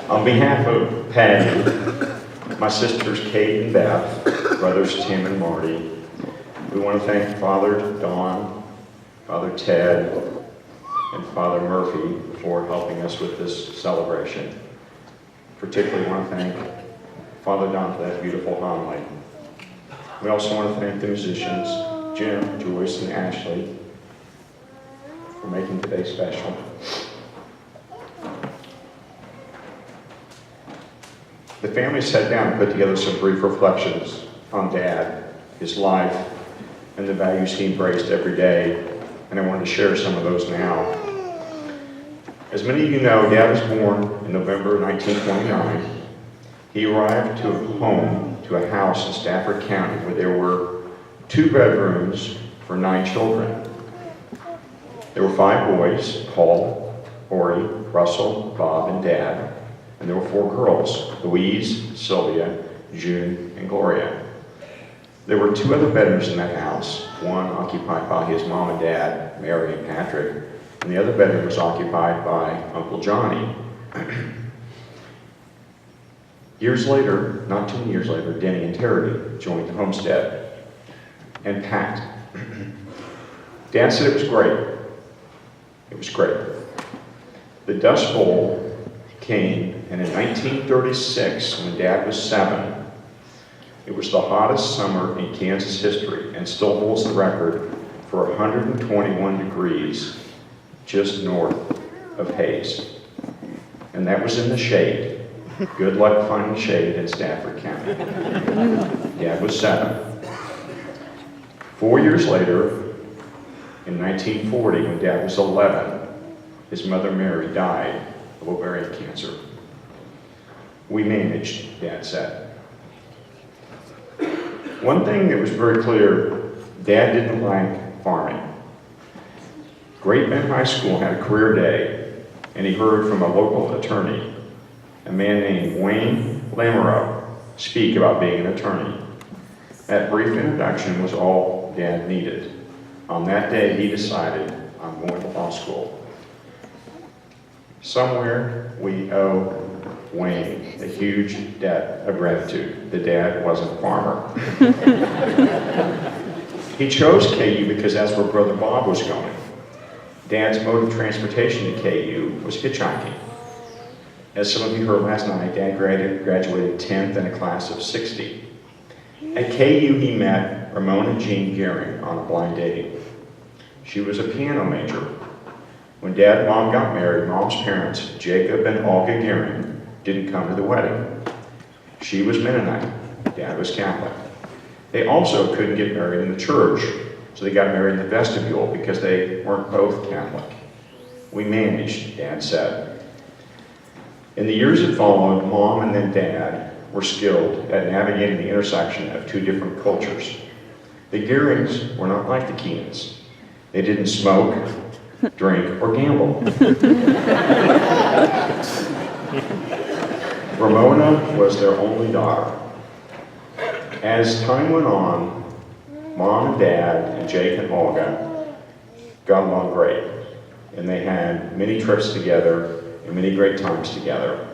On behalf of Patty, my sisters Kate and Beth, brothers Tim and Marty, we want to thank Father Don, Father Ted, and Father Murphy for helping us with this celebration. Particularly want to thank Father Don for that beautiful homily. We also want to thank the musicians, Jim, Joyce, and Ashley, for making today special. The family sat down and put together some brief reflections on Dad, his life, and the values he embraced every day, and I wanted to share some of those now. As many of you know, Dad was born in November 1929. He arrived to a house in Stafford County where there were 2 bedrooms for 9 children. There were 5 boys, Paul, Ori, Russell, Bob, and Dad, and there were 4 girls, Louise, Sylvia, June, and Gloria. There were 2 other bedrooms in that house, one occupied by his mom and dad, Mary and Patrick, and the other bedroom was occupied by Uncle Johnny. Years later, not too many years later, Denny and Terry joined the homestead and packed. Dad said it was great. It was great. The Dust Bowl came, and in 1936, when Dad was 7, it was the hottest summer in Kansas history and still holds the record for 121 degrees just north of Hayes. And that was in the shade. Good luck finding shade in Stafford County. Dad was 7. 4 years later, in 1940, when Dad was 11, his mother Mary died of ovarian cancer. We managed, Dad said. One thing that was very clear, Dad didn't like farming. Great Bend High School had a career day, and he heard from a local attorney, a man named Wayne Lamoureux, speak about being an attorney. That brief introduction was all Dad needed. On that day, he decided, I'm going to law school. Somewhere we owe Wayne a huge debt of gratitude. The dad wasn't a farmer. He chose KU because that's where Brother Bob was going. Dad's mode of transportation to KU was hitchhiking. As some of you heard last night, Dad graduated 10th in a class of 60. At KU, he met Ramona Jean Gearing on a blind date. She was a piano major. When Dad and Mom got married, Mom's parents, Jacob and Olga Gearing, didn't come to the wedding. She was Mennonite. Dad was Catholic. They also couldn't get married in the church, so they got married in the vestibule because they weren't both Catholic. We managed, Dad said. In the years that followed, Mom and then Dad were skilled at navigating the intersection of 2 different cultures. The Gearings were not like the Keenans. They didn't smoke, drink, or gamble. Ramona was their only daughter. As time went on, Mom and Dad and Jake and Olga got along great, and they had many trips together and many great times together.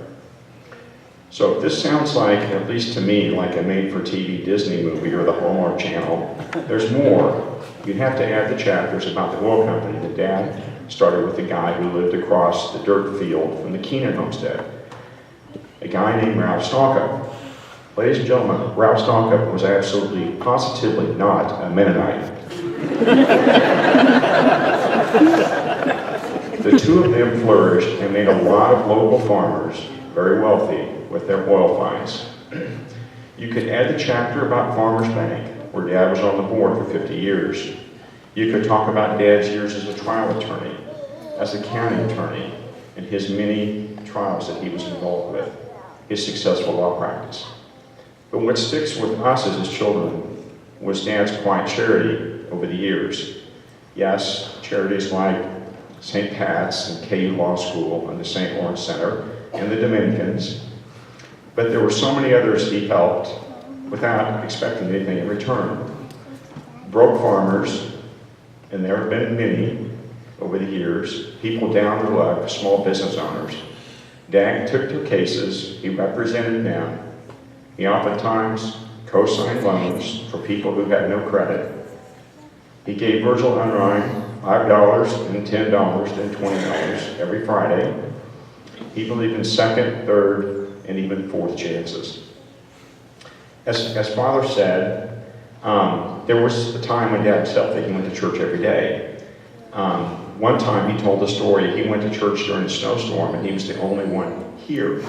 So if this sounds like, at least to me, like a made-for-TV Disney movie or the Hallmark Channel, there's more. You'd have to add the chapters about the oil company that Dad started with a guy who lived across the dirt field from the Keenan homestead, a guy named Ralph Stalkup. Ladies and gentlemen, Ralph Stalkup was absolutely, positively not a Mennonite. The 2 of them flourished and made a lot of local farmers very wealthy with their oil finds. You could add the chapter about Farmers Bank, where Dad was on the board for 50 years. You could talk about Dad's years as a trial attorney, as a county attorney, and his many trials that he was involved with, his successful law practice. But what sticks with us as his children was Dad's quiet charity over the years. Yes, charities like St. Pat's and KU Law School and the St. Lawrence Center and the Dominicans, but there were so many others he helped without expecting anything in return. Broke farmers, and there have been many, over the years, people down the road, small business owners. Dad took their cases, he represented them. He oftentimes co-signed loans for people who had no credit. He gave Virgil Unrein $5, then $10, then $20 every Friday. He believed in second, third, and even fourth chances. As Father said, there was a time when Dad felt that he went to church every day. One time he told the story, he went to church during a snowstorm and he was the only one here.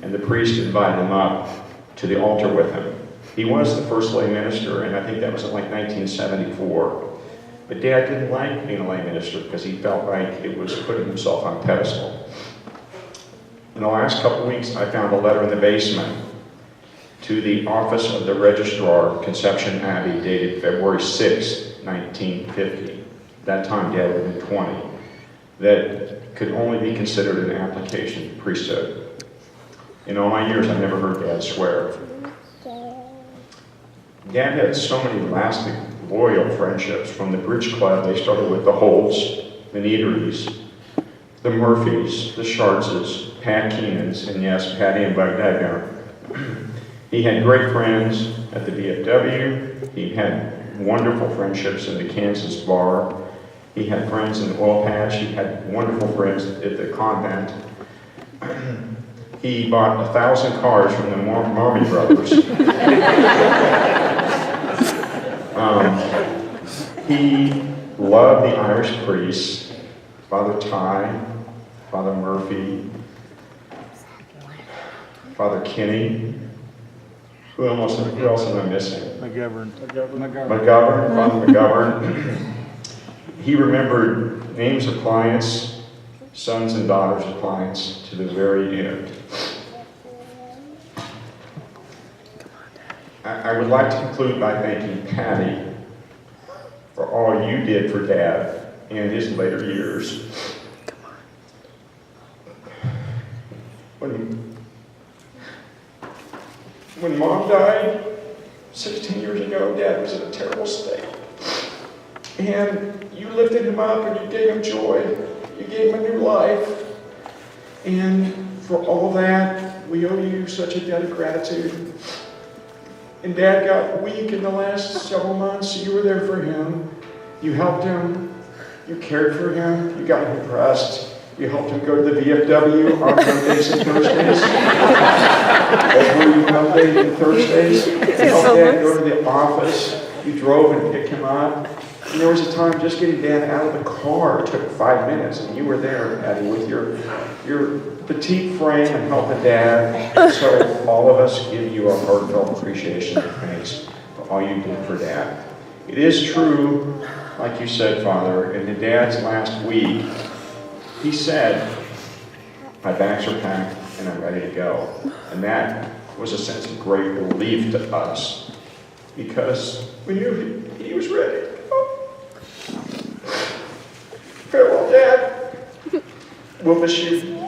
And the priest invited him up to the altar with him. He was the first lay minister, and I think that was in like 1974. But Dad didn't like being a lay minister because he felt like it was putting himself on a pedestal. In the last couple of weeks, I found a letter in the basement to the office of the registrar, Conception Abbey, dated February 6, 1950. That time, Dad would have been 20. That could only be considered an application to priesthood. In all my years, I've never heard Dad swear. Dad had so many lasting, loyal friendships. From the Bridge Club, they started with the Holts, the Neateries, the Murphys, the Shartses, Pat Keenans, and yes, Patty and Bud Dagner. He had great friends at the VFW. He had wonderful friendships in the Kansas bar. He had friends in the oil patch. He had wonderful friends at the convent. He bought 1,000 cars from the Marmee brothers. He loved the Irish priests, Father Ty, Father Murphy, Father Kinney. Who else am I missing? McGovern. Father McGovern. He remembered names of clients, sons and daughters of clients, to the very end. I would like to conclude by thanking Patty for all you did for Dad in his later years. When Mom died 16 years ago, Dad was in a terrible state. And you lifted him up and you gave him joy. You gave him a new life. And for all that, we owe you such a debt of gratitude. And Dad got weak in the last several months. You were there for him. You helped him. You cared for him. You got him dressed. You helped him go to the VFW on Mondays and Thursdays. That's where you Mondays and Thursdays. You helped Dad go to the office. You drove and picked him up. And there was a time just getting Dad out of the car took 5 minutes, and you were there, Patty, with your petite frame and helping Dad. So all of us give you our heartfelt appreciation and thanks for all you did for Dad. It is true, like you said, Father, in Dad's last week, he said, my bags are packed and I'm ready to go. And that was a sense of great relief to us because we knew he was ready to go. Farewell, Dad. We'll miss you.